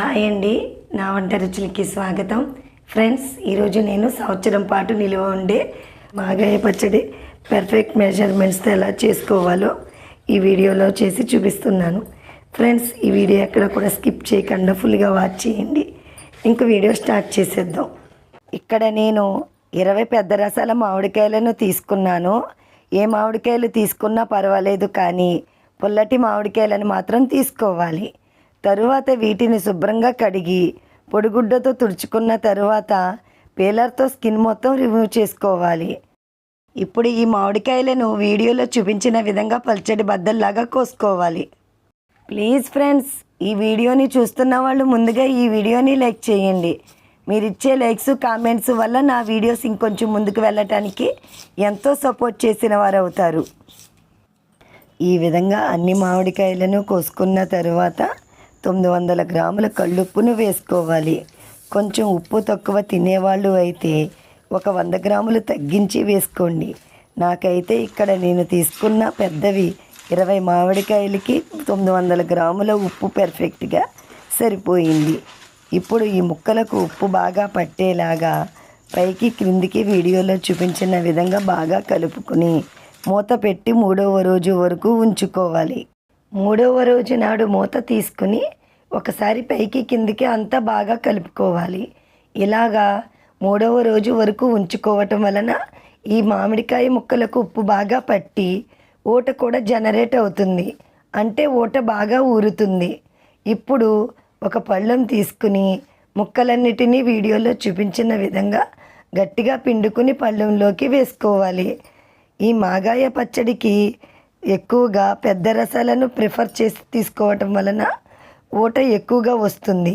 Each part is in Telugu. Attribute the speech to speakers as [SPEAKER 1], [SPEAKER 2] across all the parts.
[SPEAKER 1] హాయ్ అండి, నా వంట రుచులకి స్వాగతం. ఫ్రెండ్స్, ఈరోజు నేను సంవత్సరం పాటు నిలువ ఉండే మాగాయ పచ్చడి పర్ఫెక్ట్ మెజర్మెంట్స్తో ఎలా చేసుకోవాలో ఈ వీడియోలో చేసి చూపిస్తున్నాను. ఫ్రెండ్స్, ఈ వీడియో ఎక్కడ కూడా స్కిప్ చేయకుండా ఫుల్గా వాచ్ చేయండి. ఇంక వీడియో స్టార్ట్ చేసేద్దాం. ఇక్కడ నేను 20 పెద్ద రసాల మామిడికాయలను తీసుకున్నాను. ఏ మామిడికాయలు తీసుకున్నా పర్వాలేదు, కానీ పుల్లటి మామిడికాయలను మాత్రం తీసుకోవాలి. తరువాత వీటిని శుభ్రంగా కడిగి పొడిగుడ్డతో తుడుచుకున్న తరువాత పీలర్తో స్కిన్ మొత్తం రిమూవ్ చేసుకోవాలి. ఇప్పుడు ఈ మామిడికాయలను వీడియోలో చూపించిన విధంగా పల్చడి బద్దల్లాగా కోసుకోవాలి. ప్లీజ్ ఫ్రెండ్స్, ఈ వీడియోని చూస్తున్న వాళ్ళు ముందుగా ఈ వీడియోని లైక్ చేయండి. మీరు ఇచ్చే లైక్స్ కామెంట్స్ వల్ల నా వీడియోస్ ఇంకొంచెం ముందుకు వెళ్ళటానికి ఎంతో సపోర్ట్ చేసిన వారు అవుతారు. ఈ విధంగా అన్ని మామిడికాయలను కోసుకున్న తరువాత 900 గ్రాముల కళ్ళుప్పును వేసుకోవాలి. కొంచెం ఉప్పు తక్కువ తినేవాళ్ళు అయితే ఒక 100 గ్రాములు తగ్గించి వేసుకోండి. నాకైతే ఇక్కడ నేను తీసుకున్న పెద్దవి 20 మామిడికాయలకి 900 గ్రాముల ఉప్పు పర్ఫెక్ట్గా సరిపోయింది. ఇప్పుడు ఈ ముక్కలకు ఉప్పు బాగా పట్టేలాగా పైకి క్రిందికి వీడియోలో చూపించిన విధంగా బాగా కలుపుకుని మూత పెట్టి 3వ రోజు వరకు ఉంచుకోవాలి. 3వ రోజు నాడు మూత తీసుకుని ఒకసారి పైకి కిందికి అంతా బాగా కలుపుకోవాలి. ఇలాగా 3వ రోజు వరకు ఉంచుకోవటం వలన ఈ మామిడికాయ ముక్కలకు ఉప్పు బాగా పట్టి ఊట కూడా జనరేట్ అవుతుంది. అంటే ఊట బాగా ఊరుతుంది. ఇప్పుడు ఒక పళ్ళెం తీసుకుని ముక్కలన్నిటినీ వీడియోలో చూపించిన విధంగా గట్టిగా పిండుకుని పళ్ళెంలోకి వేసుకోవాలి. ఈ మాగాయ పచ్చడికి ఎక్కువగా పెద్ద రసాలను ప్రిఫర్ చేసి తీసుకోవటం వలన ఊట ఎక్కువగా వస్తుంది.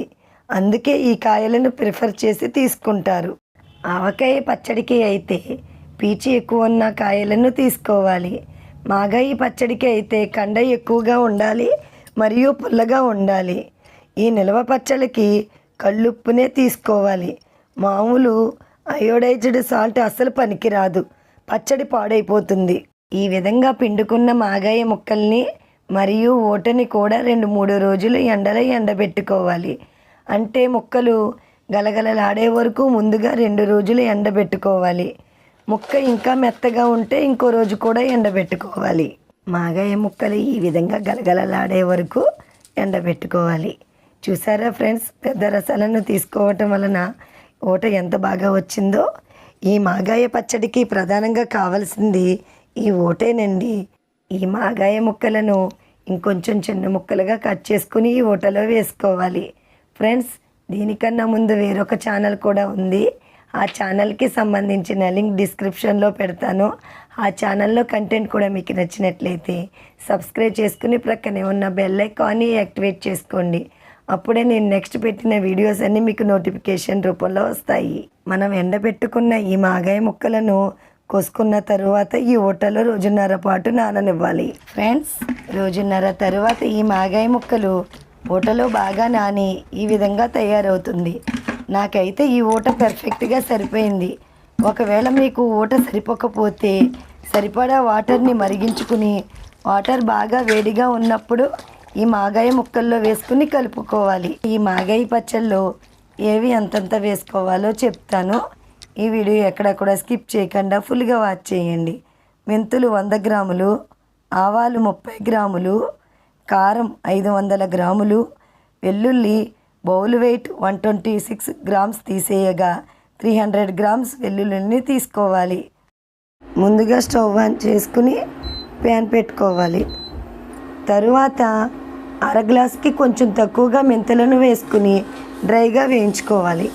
[SPEAKER 1] అందుకే ఈ కాయలను ప్రిఫర్ చేసి తీసుకుంటారు. ఆవకాయ పచ్చడికి అయితే పీచు ఎక్కువ ఉన్న కాయలను తీసుకోవాలి. మాగాయ పచ్చడికి అయితే కండ ఎక్కువగా ఉండాలి మరియు పుల్లగా ఉండాలి. ఈ నిల్వ పచ్చడికి కళ్ళుప్పునే తీసుకోవాలి. మామూలు అయోడైజ్డ్ సాల్ట్ అస్సలు పనికిరాదు, పచ్చడి పాడైపోతుంది. ఈ విధంగా పిండుకున్న మాగాయ ముక్కల్ని మరియు ఊటని కూడా 2-3 రోజులు ఎండలో ఎండబెట్టుకోవాలి. అంటే ముక్కలు గలగలలాడే వరకు ముందుగా 2 రోజులు ఎండబెట్టుకోవాలి. ముక్క ఇంకా మెత్తగా ఉంటే ఇంకో రోజు కూడా ఎండబెట్టుకోవాలి. మాగాయ ముక్కలు ఈ విధంగా గలగలలాడే వరకు ఎండబెట్టుకోవాలి. చూసారా ఫ్రెండ్స్, పెద్ద రసాలను తీసుకోవటం వలన ఊట ఎంత బాగా వచ్చిందో. ఈ మాగాయ పచ్చడికి ప్రధానంగా కావాల్సింది ఈ ఊటేనండి. ఈ మాగాయ ముక్కలను ఇంకొంచెం చిన్న ముక్కలుగా కట్ చేసుకుని ఈ ఊటలో వేసుకోవాలి. ఫ్రెండ్స్, దీనికన్నా ముందు వేరొక ఛానల్ కూడా ఉంది. ఆ ఛానల్కి సంబంధించిన లింక్ డిస్క్రిప్షన్లో పెడతాను. ఆ ఛానల్లో కంటెంట్ కూడా మీకు నచ్చినట్లయితే సబ్స్క్రైబ్ చేసుకుని ప్రక్కనే ఉన్న బెల్ ఐకాన్ని యాక్టివేట్ చేసుకోండి. అప్పుడే నేను నెక్స్ట్ పెట్టిన వీడియోస్ అన్నీ మీకు నోటిఫికేషన్ రూపంలో వస్తాయి. మనం ఎండబెట్టుకున్న ఈ మాగాయ ముక్కలను కోసుకున్న తరువాత ఈ ఊటలో 1.5 రోజుల పాటు నాననివ్వాలి. ఫ్రెండ్స్, 1.5 రోజుల తరువాత ఈ మాగాయ ముక్కలు ఊటలో బాగా నాని ఈ విధంగా తయారవుతుంది. నాకైతే ఈ ఊట పర్ఫెక్ట్గా సరిపోయింది. ఒకవేళ మీకు ఊట సరిపోకపోతే సరిపడా వాటర్ని మరిగించుకుని వాటర్ బాగా వేడిగా ఉన్నప్పుడు ఈ మాగాయ ముక్కల్లో వేసుకుని కలుపుకోవాలి. ఈ మాగాయ పచ్చళ్ళలో ఏవి ఎంతంత వేసుకోవాలో చెప్తాను. ఈ వీడియో ఎక్కడ కూడా స్కిప్ చేయకుండా ఫుల్గా వాచ్ చేయండి. మెంతులు 100 గ్రాములు, ఆవాలు 30 గ్రాములు, కారం 500 గ్రాములు, వెల్లుల్లి బౌల్ వెయిట్ 126 గ్రామ్స్ తీసేయగా 300 గ్రామ్స్ వెల్లుల్లిని తీసుకోవాలి. ముందుగా స్టవ్ ఆన్ చేసుకుని ప్యాన్ పెట్టుకోవాలి. తరువాత 1/2 గ్లాస్కి కొంచెం తక్కువగా మెంతులను వేసుకుని డ్రైగా వేయించుకోవాలి.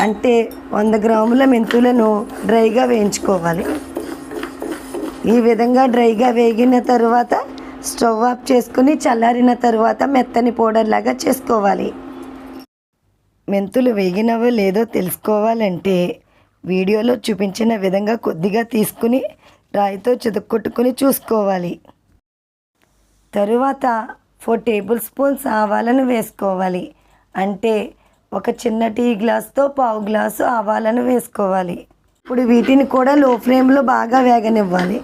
[SPEAKER 1] అంటే 100 గ్రాముల మెంతులను డ్రైగా వేయించుకోవాలి. ఈ విధంగా డ్రైగా వేగిన తరువాత స్టవ్ ఆఫ్ చేసుకుని చల్లారిన తరువాత మెత్తని పౌడర్ లాగా చేసుకోవాలి. మెంతులు వేగినవో లేదో తెలుసుకోవాలంటే వీడియోలో చూపించిన విధంగా కొద్దిగా తీసుకుని రాయితో చితక్కొట్టుకుని చూసుకోవాలి. తరువాత 4 టేబుల్ స్పూన్స్ ఆవాలను వేసుకోవాలి. అంటే ఒక చిన్న టీ గ్లాస్తో 1/2 గ్లాసు ఆవాలను వేసుకోవాలి. ఇప్పుడు వీటిని కూడా లో ఫ్లేమ్లో బాగా వేగనివ్వాలి.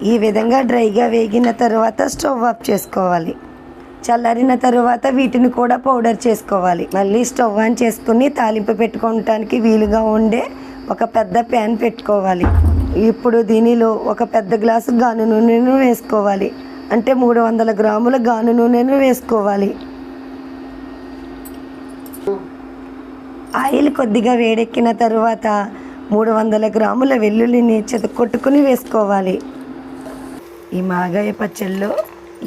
[SPEAKER 1] ఈ విధంగా డ్రైగా వేగిన తర్వాత స్టవ్ ఆఫ్ చేసుకోవాలి. చల్లారిన తర్వాత వీటిని కూడా పౌడర్ చేసుకోవాలి. మళ్ళీ స్టవ్ ఆన్ చేసుకుని తాలింపు పెట్టుకోవడానికి వీలుగా ఉండే ఒక పెద్ద ప్యాన్ పెట్టుకోవాలి. ఇప్పుడు దీనిలో ఒక పెద్ద గ్లాసు గాను నూనెను వేసుకోవాలి. అంటే 300 గ్రాముల గాను నూనెను వేసుకోవాలి. ఆయిల్ కొద్దిగా వేడెక్కిన తర్వాత 300 గ్రాముల వెల్లుల్లిని కొట్టుకుని వేసుకోవాలి. ఈ మాగాయ పచ్చళ్ళలో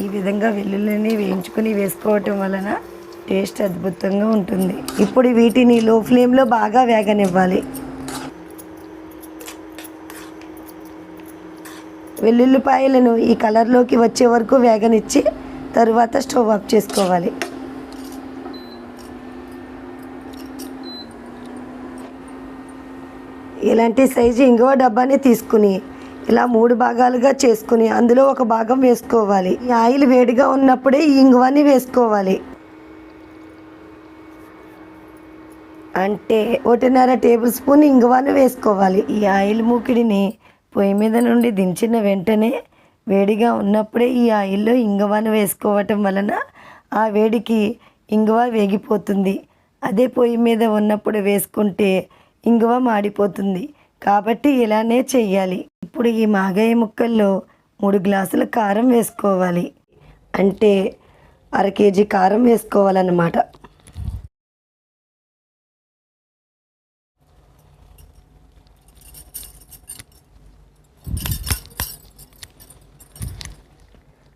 [SPEAKER 1] ఈ విధంగా వెల్లుల్లిని వేయించుకుని వేసుకోవటం వలన టేస్ట్ అద్భుతంగా ఉంటుంది. ఇప్పుడు వీటిని లో ఫ్లేమ్లో బాగా వేగనివ్వాలి. వెల్లుల్లిపాయలను ఈ కలర్లోకి వచ్చే వరకు వేగనిచ్చి తరువాత స్టవ్ ఆఫ్ చేసుకోవాలి. ఇలాంటి సైజు ఇంగువ డబ్బాని తీసుకుని ఇలా 3 భాగాలుగా చేసుకుని అందులో ఒక భాగం వేసుకోవాలి. ఈ ఆయిల్ వేడిగా ఉన్నప్పుడే ఈ ఇంగువని వేసుకోవాలి. అంటే 1.5 టేబుల్ స్పూన్ ఇంగువను వేసుకోవాలి. ఈ ఆయిల్ మూకిడిని పొయ్యి మీద నుండి దించిన వెంటనే వేడిగా ఉన్నప్పుడే ఈ ఆయిల్లో ఇంగువను వేసుకోవటం వలన ఆ వేడికి ఇంగువ వేగిపోతుంది. అదే పొయ్యి మీద ఉన్నప్పుడు వేసుకుంటే ఇంగువ మాడిపోతుంది. కాబట్టి ఇలానే చెయ్యాలి. ఇప్పుడు ఈ మాగాయ ముక్కల్లో 3 గ్లాసుల కారం వేసుకోవాలి. అంటే 1/2 కేజీ కారం వేసుకోవాలన్నమాట.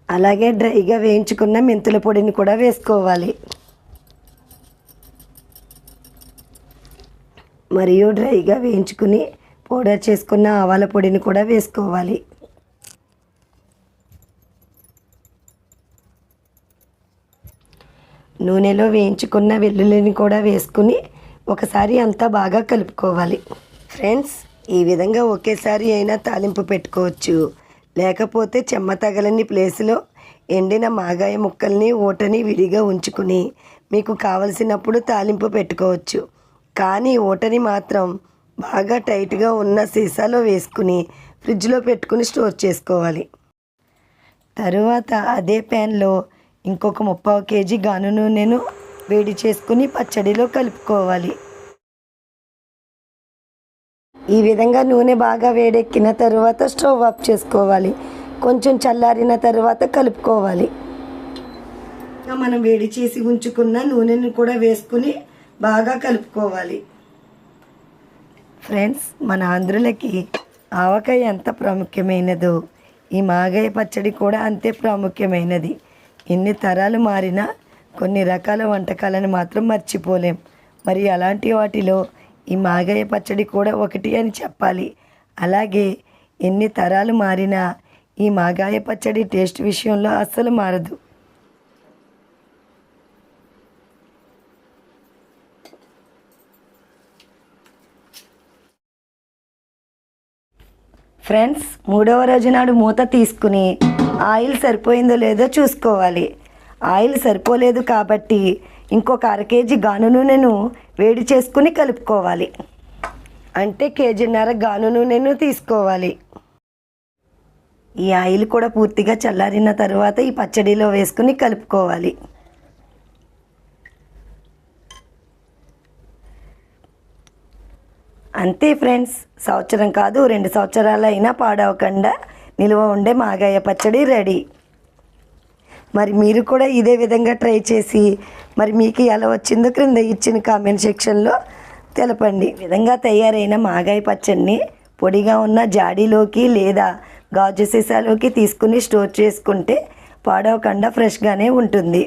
[SPEAKER 1] అలాగే డ్రైగా వేయించుకున్న మెంతుల పొడిని కూడా వేసుకోవాలి. మరియు డ్రైగా వేయించుకుని పౌడర్ చేసుకున్న ఆవాల పొడిని కూడా వేసుకోవాలి. నూనెలో వేయించుకున్న వెల్లుల్లిని కూడా వేసుకుని ఒకసారి అంతా బాగా కలుపుకోవాలి. ఫ్రెండ్స్, ఈ విధంగా ఒకేసారి అయినా తాలింపు పెట్టుకోవచ్చు. లేకపోతే చెమ్మ తగలని ప్లేస్లో ఎండిన మాగాయ ముక్కల్ని ఊటని విడిగా ఉంచుకుని మీకు కావలసినప్పుడు తాలింపు పెట్టుకోవచ్చు. కానీ ఊటని మాత్రం బాగా టైట్గా ఉన్న సీసాలో వేసుకుని ఫ్రిడ్జ్లో పెట్టుకుని స్టోర్ చేసుకోవాలి. తరువాత అదే ప్యాన్లో ఇంకొక 30 కేజీ గాను నూనెను వేడి చేసుకుని పచ్చడిలో కలుపుకోవాలి. ఈ విధంగా నూనె బాగా వేడెక్కిన తర్వాత స్టవ్ ఆఫ్ చేసుకోవాలి. కొంచెం చల్లారిన తర్వాత కలుపుకోవాలి. మనం వేడి చేసి ఉంచుకున్న నూనెను కూడా వేసుకుని బాగా కలుపుకోవాలి. ఫ్రెండ్స్, మన ఆంధ్రులకి ఆవకాయ ఎంత ప్రాముఖ్యమైనదో ఈ మాగాయ పచ్చడి కూడా అంతే ప్రాముఖ్యమైనది. ఎన్ని తరాలు మారినా కొన్ని రకాల వంటకాలను మాత్రం మర్చిపోలేం. మరి అలాంటి వాటిలో ఈ మాగాయ పచ్చడి కూడా ఒకటి అని చెప్పాలి. అలాగే ఎన్ని తరాలు మారినా ఈ మాగాయ పచ్చడి టేస్ట్ విషయంలో అస్సలు మారదు. ఫ్రెండ్స్, 3వ రోజు నాడు మూత తీసుకుని ఆయిల్ సరిపోయిందో లేదో చూసుకోవాలి. ఆయిల్ సరిపోలేదు కాబట్టి ఇంకొక 1/2 కేజీ గాను నూనెను వేడి చేసుకుని కలుపుకోవాలి. అంటే 1.5 కేజీ గాను నూనెను తీసుకోవాలి. ఈ ఆయిల్ కూడా పూర్తిగా చల్లారిన తర్వాత ఈ పచ్చడిలో వేసుకుని కలుపుకోవాలి. అంతే ఫ్రెండ్స్, సంవత్సరం కాదు 2 సంవత్సరాలు అయినా పాడవకుండా నిల్వ ఉండే మాగాయ పచ్చడి రెడీ. మరి మీరు కూడా ఇదే విధంగా ట్రై చేసి మరి మీకు ఎలా వచ్చిందో క్రింద ఇచ్చిన కామెంట్ సెక్షన్లో తెలపండి. ఈ విధంగా తయారైన మాగాయ పచ్చడిని పొడిగా ఉన్న జాడీలోకి లేదా గాజు సీసాలోకి తీసుకుని స్టోర్ చేసుకుంటే పాడవకుండా ఫ్రెష్గానే ఉంటుంది.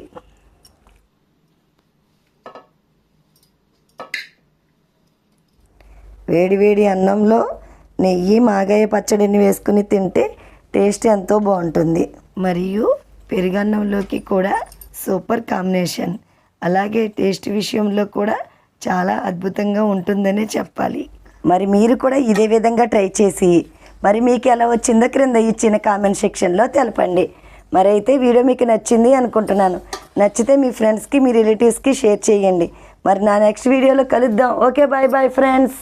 [SPEAKER 1] వేడివేడి అన్నంలో నెయ్యి మాగాయ పచ్చడిని వేసుకుని తింటే టేస్ట్ ఎంతో బాగుంటుంది. మరియు పెరుగన్నంలోకి కూడా సూపర్ కాంబినేషన్. అలాగే టేస్ట్ విషయంలో కూడా చాలా అద్భుతంగా ఉంటుందనే చెప్పాలి. మరి మీరు కూడా ఇదే విధంగా ట్రై చేసి మరి మీకు ఎలా వచ్చిందో క్రింద ఇచ్చిన కామెంట్ సెక్షన్లో తెలపండి. మరి అయితే వీడియో మీకు నచ్చింది అనుకుంటున్నాను. నచ్చితే మీ ఫ్రెండ్స్కి మీ రిలేటివ్స్కి షేర్ చేయండి. మరి నా నెక్స్ట్ వీడియోలో కలుద్దాం. Okay, bye bye friends.